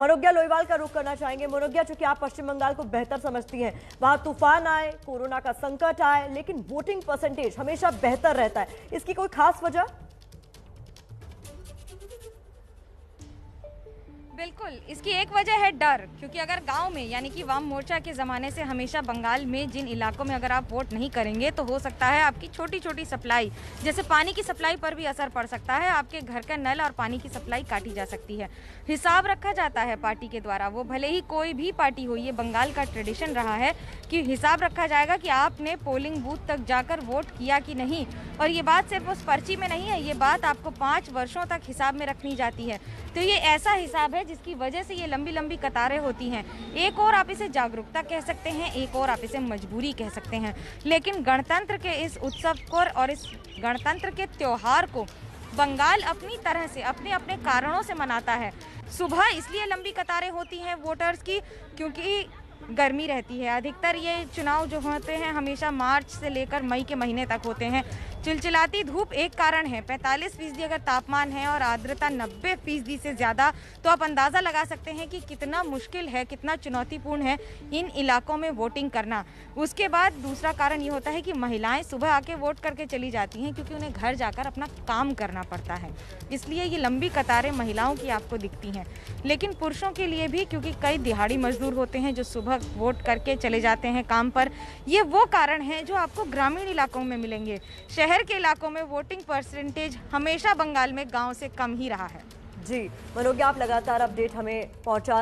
मनोज्ञा लोईवाल का रुख करना चाहेंगे। मनोज्ञा, चूंकि आप पश्चिम बंगाल को बेहतर समझती हैं, वहां तूफान आए, कोरोना का संकट आए, लेकिन वोटिंग परसेंटेज हमेशा बेहतर रहता है। इसकी कोई खास वजह? बिल्कुल, इसकी एक वजह है डर, क्योंकि अगर गांव में यानी कि वाम मोर्चा के ज़माने से हमेशा बंगाल में जिन इलाकों में अगर आप वोट नहीं करेंगे तो हो सकता है आपकी छोटी छोटी सप्लाई, जैसे पानी की सप्लाई पर भी असर पड़ सकता है। आपके घर का नल और पानी की सप्लाई काटी जा सकती है। हिसाब रखा जाता है पार्टी के द्वारा, वो भले ही कोई भी पार्टी हो, ये बंगाल का ट्रेडिशन रहा है कि हिसाब रखा जाएगा कि आपने पोलिंग बूथ तक जाकर वोट किया कि नहीं। और ये बात सिर्फ उस पर्ची में नहीं है, ये बात आपको 5 वर्षों तक हिसाब में रखनी जाती है। तो ये ऐसा हिसाब है जिसकी वजह से ये लंबी लंबी कतारें होती हैं। एक और आप इसे जागरूकता कह सकते हैं, एक और आप इसे मजबूरी कह सकते हैं। लेकिन गणतंत्र के इस उत्सव को और इस गणतंत्र के त्योहार को बंगाल अपनी तरह से अपने अपने कारणों से मनाता है। सुबह इसलिए लंबी कतारें होती हैं वोटर्स की, क्योंकि गर्मी रहती है। अधिकतर ये चुनाव जो होते हैं हमेशा मार्च से लेकर मई के महीने तक होते हैं। चिलचिलाती धूप एक कारण है, 45% अगर तापमान है और आर्द्रता 90% से ज़्यादा, तो आप अंदाज़ा लगा सकते हैं कि कितना मुश्किल है, कितना चुनौतीपूर्ण है इन इलाकों में वोटिंग करना। उसके बाद दूसरा कारण ये होता है कि महिलाएं सुबह आके वोट करके चली जाती हैं, क्योंकि उन्हें घर जाकर अपना काम करना पड़ता है। इसलिए ये लंबी कतारें महिलाओं की आपको दिखती हैं। लेकिन पुरुषों के लिए भी, क्योंकि कई दिहाड़ी मजदूर होते हैं जो सुबह वोट करके चले जाते हैं काम पर, ये वो कारण हैं जो आपको ग्रामीण इलाकों में मिलेंगे। शहर के इलाकों में वोटिंग परसेंटेज हमेशा बंगाल में गांव से कम ही रहा है। जी मनोज्ञा, आप लगातार अपडेट हमें पहुंचा